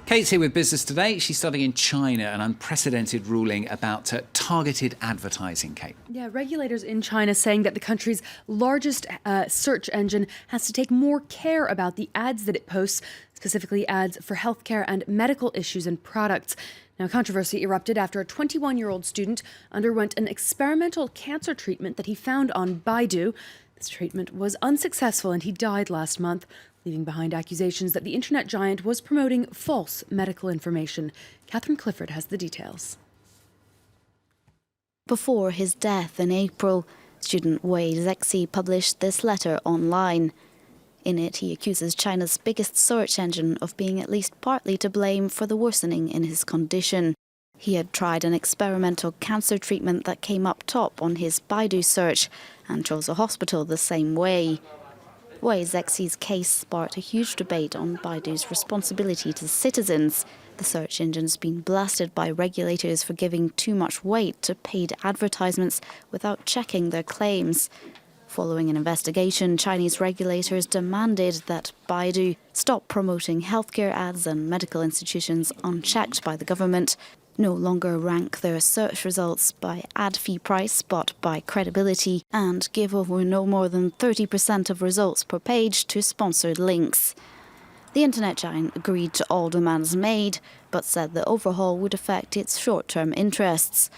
Kate's here with Business Today. She's starting in China, an unprecedented ruling about targeted advertising, Kate. Yeah, regulators in China saying that the country's largest search engine has to take more care about the ads that it posts, specifically ads for healthcare and medical issues and products. Now, controversy erupted after a 21-year-old student underwent an experimental cancer treatment that he found on Baidu. This treatment was unsuccessful and he died last month, leaving behind accusations that the internet giant was promoting false medical information. Catherine Clifford has the details. Before his death in April, student Wei Zexi published this letter online. In it, he accuses China's biggest search engine of being at least partly to blame for the worsening in his condition. He had tried an experimental cancer treatment that came up top on his Baidu search and chose a hospital the same way. Wei Zexi's case sparked a huge debate on Baidu's responsibility to citizens. The search engine's been blasted by regulators for giving too much weight to paid advertisements without checking their claims. Following an investigation, Chinese regulators demanded that Baidu stop promoting healthcare ads and medical institutions unchecked by the government, no longer rank their search results by ad fee price but by credibility, and give over no more than 30% of results per page to sponsored links. The internet giant agreed to all demands made, but said the overhaul would affect its short-term interests.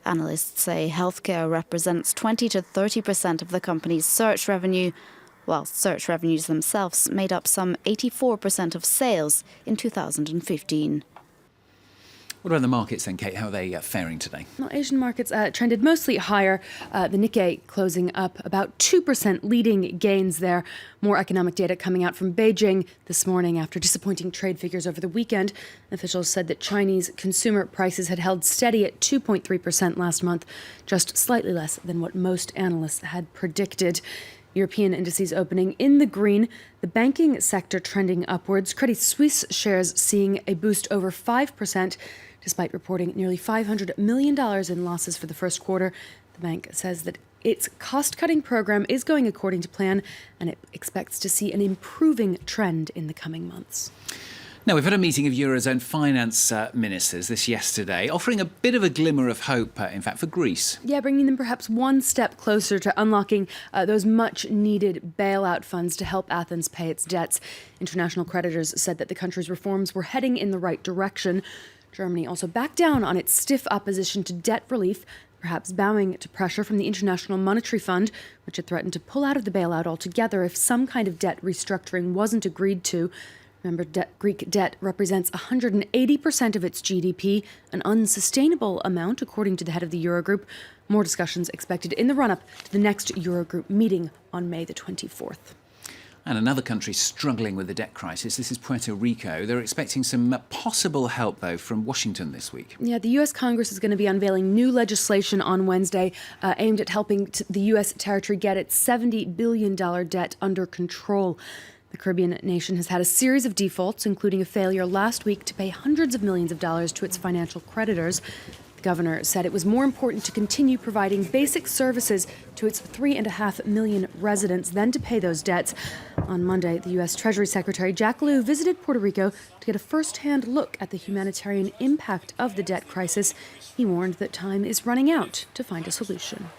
Analysts say healthcare represents 20 to 30% of the company's search revenue, while search revenues themselves made up some 84% of sales in 2015. What about the markets then, Kate? How are they faring today? Well, Asian markets trended mostly higher. The Nikkei closing up about 2%, leading gains there. More economic data coming out from Beijing this morning after disappointing trade figures over the weekend. Officials said that Chinese consumer prices had held steady at 2.3% last month, just slightly less than what most analysts had predicted. European indices opening in the green, the banking sector trending upwards. Credit Suisse shares seeing a boost over 5%, despite reporting nearly $500 million in losses for the first quarter. The bank says that its cost-cutting program is going according to plan, and it expects to see an improving trend in the coming months. Now, we've had a meeting of Eurozone finance ministers this yesterday, offering a bit of a glimmer of hope, in fact, for Greece. Yeah, bringing them perhaps one step closer to unlocking those much-needed bailout funds to help Athens pay its debts. International creditors said that the country's reforms were heading in the right direction. Germany also backed down on its stiff opposition to debt relief, perhaps bowing to pressure from the International Monetary Fund, which had threatened to pull out of the bailout altogether if some kind of debt restructuring wasn't agreed to. Remember, Greek debt represents 180% of its GDP, an unsustainable amount, according to the head of the Eurogroup. More discussions expected in the run-up to the next Eurogroup meeting on May the 24th. And another country struggling with the debt crisis, this is Puerto Rico. They're expecting some possible help, though, from Washington this week. Yeah, the U.S. Congress is going to be unveiling new legislation on Wednesday aimed at helping the U.S. territory get its $70 billion debt under control. The Caribbean nation has had a series of defaults, including a failure last week to pay hundreds of millions of dollars to its financial creditors. The governor said it was more important to continue providing basic services to its 3.5 million residents than to pay those debts. On Monday, the US Treasury Secretary Jack Lew visited Puerto Rico to get a first-hand look at the humanitarian impact of the debt crisis. He warned that time is running out to find a solution.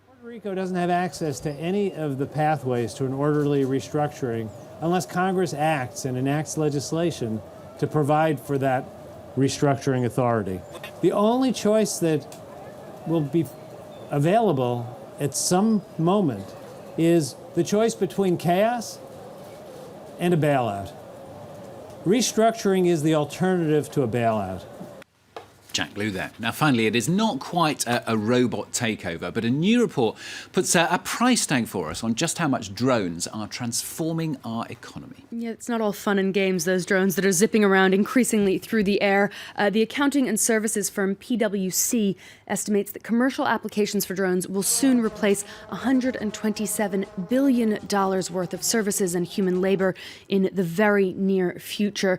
Puerto Rico doesn't have access to any of the pathways to an orderly restructuring unless Congress acts and enacts legislation to provide for that restructuring authority. The only choice that will be available at some moment is the choice between chaos and a bailout. Restructuring is the alternative to a bailout. Jack Lew there. Now, finally, it is not quite a robot takeover, but a new report puts a price tag for us on just how much drones are transforming our economy. Yeah, it's not all fun and games, those drones that are zipping around increasingly through the air. The accounting and services firm PwC estimates that commercial applications for drones will soon replace $127 billion worth of services and human labor in the very near future.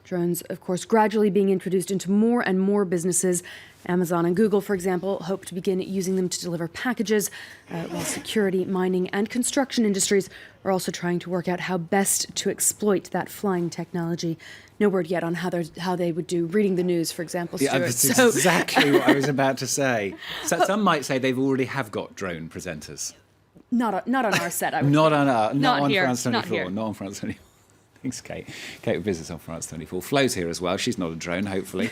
Drones, of course, gradually being introduced into more and more businesses. Amazon and Google, for example, hope to begin using them to deliver packages, while security, mining, and construction industries are also trying to work out how best to exploit that flying technology. No word yet on how they would do reading the news, for example, Stuart. Yeah, that's exactly what I was about to say. So some might say they've already have got drone presenters. Not on our set, I would Not say. on here, France 24. not here. Not on France 24. Thanks, Kate. Kate with business on France 24. Flo's here as well. She's not a drone, hopefully.